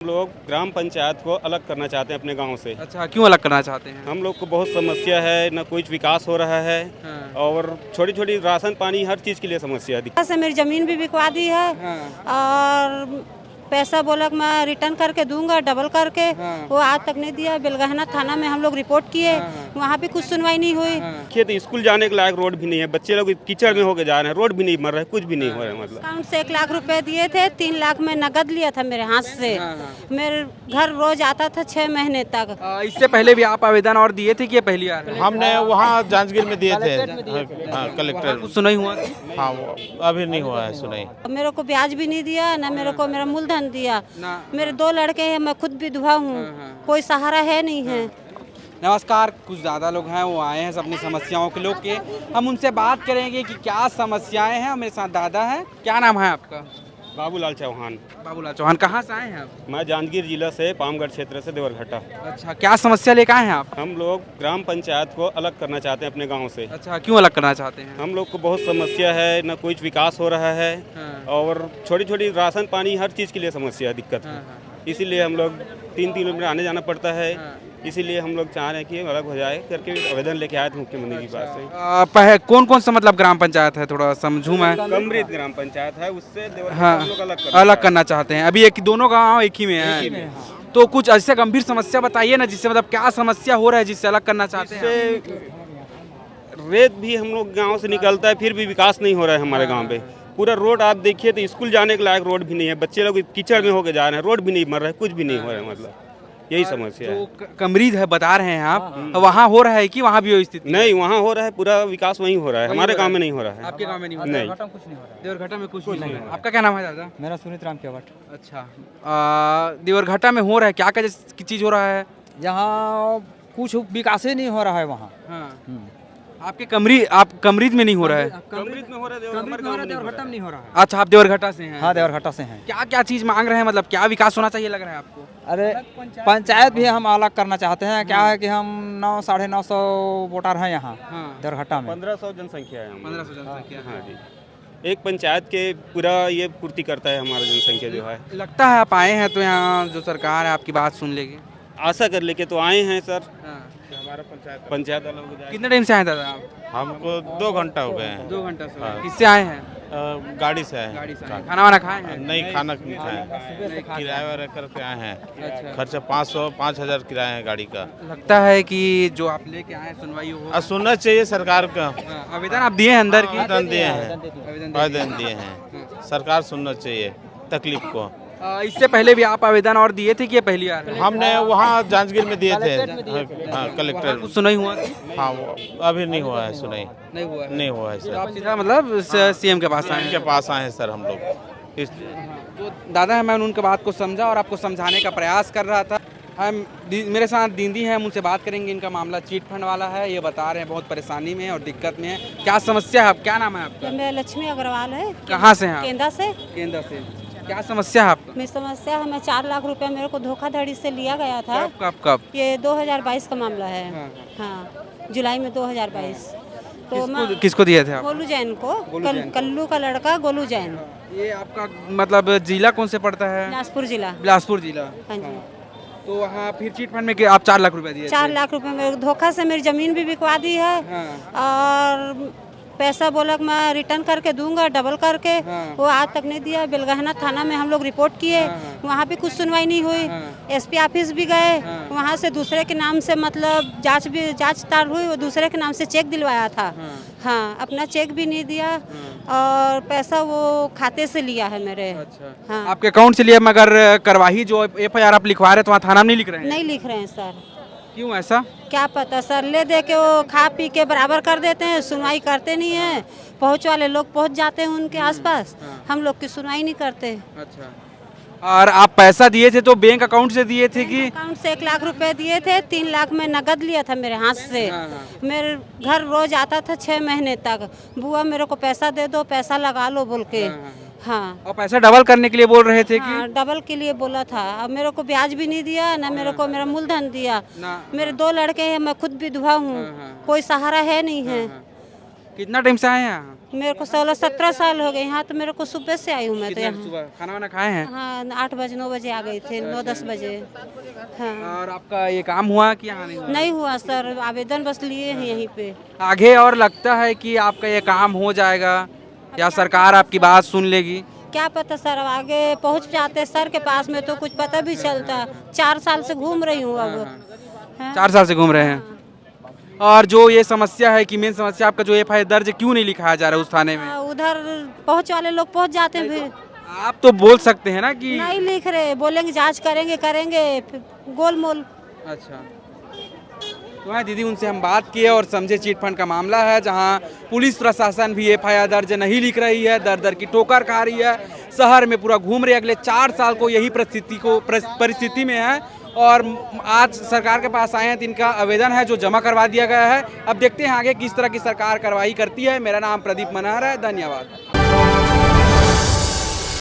हम लोग ग्राम पंचायत को अलग करना चाहते हैं अपने गांव से। अच्छा, क्यों अलग करना चाहते हैं? हम लोग को बहुत समस्या है, न कुछ विकास हो रहा है हाँ। और छोटी छोटी राशन पानी हर चीज़ के लिए समस्या है। से मेरी ज़मीन भी बिकवा दी है हाँ। और पैसा बोला कि मैं रिटर्न करके दूंगा डबल करके। हाँ। वो आज तक नहीं दिया। बेलगहना थाना में हम लोग रिपोर्ट किए, हाँ। वहाँ भी कुछ सुनवाई नहीं हुई। हाँ। खेत स्कूल जाने के लायक रोड भी नहीं है, बच्चे लोग कीचड़ में होके जा रहे हैं, रोड भी नहीं बन रहा है, कुछ भी नहीं हो रहा है। मतलब अकाउंट से 1 लाख रुपए दिए थे, 3 लाख में नगद लिया था मेरे हाथ से। हाँ, हाँ। मेरे घर रोज आता था 6 महीने तक। इससे पहले भी आप आवेदन और दिए थे कि ये पहली बार है? हमने वहाँ जांजगीर में दिए थे। हाँ, कलेक्टर। कुछ सुनाई हुआ थी? हाँ, वो अभी नहीं हुआ है सुनाई। मेरे को ब्याज भी नहीं दिया, ना मेरे को मेरा मूलधन दिया। ना। मेरे 2 लड़के हैं, मैं खुद विधवा हूँ, कोई सहारा है नहीं है। नमस्कार, कुछ ज़्यादा लोग हैं, वो आए हैं अपनी समस्याओं के लोग के। हम उनसे बात करेंगे कि क्या समस्याएं हैं। मेरे साथ दादा है। क्या नाम है आपका? बाबूलाल चौहान। बाबूलाल चौहान। कहाँ से आए हैं आप? मैं जांजगीर जिला से पामगढ़ क्षेत्र से देवरघट्टा। अच्छा, क्या समस्या लेकर आए हैं आप? हम लोग ग्राम पंचायत को अलग करना चाहते हैं अपने गांव से। अच्छा, क्यों अलग करना चाहते हैं? हम लोग को बहुत समस्या है, न कुछ विकास हो रहा है हाँ। और छोटी छोटी राशन पानी हर चीज़ के लिए समस्या है, दिक्कत है। हाँ। इसीलिए हम लोग 3 किलोमीटर आने जाना पड़ता है। हाँ। इसीलिए हम लोग चाह रहे हैं कि अलग हो जाए करके आवेदन लेके आए थे मुख्यमंत्री के पास से। कौन कौन सा मतलब ग्राम पंचायत है, थोड़ा समझूं मैं। कमरीत ग्राम पंचायत है, उससे हाँ, हम लोग अलग करना चाहते हैं। अभी एक दोनों गाँव एक ही में है। तो कुछ ऐसे गंभीर समस्या बताइए ना, जिससे मतलब क्या समस्या हो रहा है जिससे अलग करना चाहते हैं? इससे रेत भी हम लोग गांव से निकलता है, फिर भी विकास नहीं हो रहा है हमारे गांव में। पूरा रोड आप देखिए तो स्कूल जाने के लायक रोड भी नहीं है, बच्चे लोग कीचड़ में होके जा रहे हैं, रोड भी नहीं बन रहा है, कुछ भी नहीं हो रहा है। मतलब यही समस्या है। जो कमरीद है बता रहे हैं आप, वहाँ हो रहा है कि वहाँ भी हो स्थिति? नहीं, वहाँ हो रहा है, पूरा विकास वहीं हो रहा है, हमारे गांव में नहीं हो रहा है। आपके गांव में नहीं हो रहा? नहीं, कुछ नहीं हो रहा है। देवरघट्टा में कुछ नहीं है। आपका क्या नाम है दादा? मेरा सुनीत राम केवट। अच्छा, देवरघट्टा में हो रहा है, क्या क्या चीज़ हो रहा है? यहाँ कुछ विकास ही नहीं हो रहा है वहाँ। हाँ। आपके आप कमरीद में नहीं हो रहा है? कमरीत में हो रहा है, देवरघट्टा में नहीं हो रहा है। अच्छा, आप देवरघट्टा से हैं? हाँ, देवरघट्टा से हैं। क्या क्या चीज़ मांग रहे हैं, मतलब क्या विकास होना चाहिए लग रहा है आपको? अरे पंचायत भी हम अलग करना चाहते हैं। क्या है कि हम 900-950 वोटर हैं यहाँ देवरघट्टा में। 1500 जनसंख्या है। 1500 जनसंख्या। हाँ जी, एक पंचायत के पूरा ये पूर्ति करता है हमारा जनसंख्या जो है। लगता है आप आए हैं तो यहाँ जो सरकार है आपकी बात सुन लेगी? आशा कर लेके तो आए हैं सर। हाँ। हमारा पंचायत अलग हो जाए। कितने टाइम से आए दादा आप? हमको 2 घंटा हो गए हैं। 2 घंटा से। हाँ। किससे आए हैं? गाड़ी से आए। गाड़ी से आए। खाना वाना खाए हैं? नहीं, खाना नहीं खाए, किराया वारा करके आए हैं। अच्छा। खर्चा 500-5000 किराया है गाड़ी का। लगता है कि जो आप लेके आए सुनवाई हो? और सुनना चाहिए सरकार का। हाँ, आवेदन आप दिए हैं अंदर की? आवेदन दिए हैं, आवेदन आवेदन दिए हैं। सरकार सुनना चाहिए तकलीफ को। इससे पहले भी आप आवेदन और दिए थे कि ये पहली बार है? हमने वहाँ जांजगीर में दिए थे। हाँ, कलेक्टर। कुछ सुनाई हुआ थी? हाँ, वो अभी नहीं हुआ है सुनाई। नहीं हुआ है? नहीं हुआ है तो आप सर। सीधा मतलब सीएम के पास आए इनके हैं? पास आए हैं सर हम लोग। जो दादा है, मैं उनके बात को समझा और आपको समझाने का प्रयास कर रहा था। हम मेरे साथ दीदी हैं, हम उनसे बात करेंगे। इनका मामला चीट फंड वाला है, ये बता रहे हैं बहुत परेशानी में है और दिक्कत में है। क्या समस्या है? क्या नाम है आपका? मेरा लक्ष्मी अग्रवाल है। कहाँ से हैं आप? केंद्र से। केंद्र से। क्या समस्या है आपका? मेरी समस्या है, मैं 4 लाख रुपया मेरे को धोखाधड़ी से लिया गया था। कब? ये 2022 का मामला है। हाँ। हाँ, जुलाई में 2022। तो किसको दिए थे आप? गोलू जैन को। गोलू जैन। कल्लू का लड़का गोलू जैन। ये आपका मतलब जिला कौन से पड़ता है? बिलासपुर जिला। बिलासपुर जिला। हाँ जी। तो वहाँ फिर चीट फंड में आप 4 लाख रुपए दिए? 4 लाख रुपए मेरे धोखा से मेरी ज़मीन भी बिकवा दी है। हाँ। और पैसा बोला कि मैं रिटर्न करके दूंगा डबल करके। हाँ। वो आज तक नहीं दिया। बेलगहना थाना में हम लोग रिपोर्ट किए, वहाँ भी कुछ सुनवाई नहीं हुई। एसपी ऑफिस भी गए, वहाँ से दूसरे के नाम से मतलब जांच ताल हुई, वो दूसरे के नाम से चेक दिलवाया था। हाँ, अपना चेक भी नहीं दिया और पैसा वो खाते से लिया है मेरे। अच्छा। हाँ। आपके अकाउंट से लिया, मगर करवाही जो एफआईआर आप लिखवा रहे हैं तो वहाँ थाना में नहीं लिख रहे हैं? नहीं लिख रहे हैं सर। क्यों ऐसा? क्या पता सर, ले दे के वो खा पी के बराबर कर देते हैं, सुनवाई करते नहीं है। पहुँच वाले लोग पहुँच जाते हैं उनके आसपास, हम लोग की सुनवाई नहीं करते। अच्छा। और आप पैसा दिए थे तो बैंक अकाउंट से दिए थे कि? अकाउंट से 1 लाख रुपए दिए थे, 3 लाख में नगद लिया था मेरे हाथ से। मेरे घर रोज आता था 6 महीने तक। बुआ मेरे को पैसा दे दो, पैसा लगा लो बोल के। हाँ। और पैसा डबल करने के लिए बोल रहे थे कि? हाँ, डबल के लिए बोला था। अब मेरे को ब्याज भी नहीं दिया, ना मेरे को मेरा मूलधन दिया। मेरे 2 लड़के हैं, मैं खुद विधवा हूँ, कोई सहारा है नहीं है। कितना टाइम से आए हैं यहाँ? मेरे को 16-17 साल हो गए यहाँ, तो मेरे को सुबह से आई हूँ मैं तो कितना यहाँ। सुबह खाना वाना खाए हैं? हाँ 8 बजे 9 बजे आ गए थे, 9-10 बजे। हाँ और आपका ये काम हुआ कि यहाँ नहीं हुआ? नहीं हुआ सर, आवेदन बस लिए हैं यहीं पे। आगे और लगता है कि आपका ये काम हो जाएगा या सरकार आपकी बात सुन लेगी? क्या पता सर, अब आगे पहुँच जाते सर के पास में तो कुछ पता भी चलता। 4 साल से घूम रही हूँ अब। हाँ। 4 साल से घूम रहे हैं। और जो ये समस्या है कि मेन समस्या आपका जो एफआईआर दर्ज क्यों नहीं लिखाया जा रहा है उस थाने में? उधर पहुँच वाले लोग पहुँच जाते हैं, फिर आप तो बोल सकते हैं ना कि नहीं लिख रहे, बोलेंगे जांच करेंगे करेंगे, फिर गोलमोल। अच्छा, तो है दीदी, उनसे हम बात किए और समझे चीट फंड का मामला है जहां पुलिस प्रशासन भी एफआईआर दर्ज नहीं लिख रही है, दर दर की टोकर खा रही है, शहर में पूरा घूम रही है, अगले 4 साल को यही परिस्थिति में है। और आज सरकार के पास आए हैं तो इनका आवेदन है जो जमा करवा दिया गया है। अब देखते हैं आगे किस तरह की सरकार कार्रवाई करती है। मेरा नाम प्रदीप मनार है, धन्यवाद।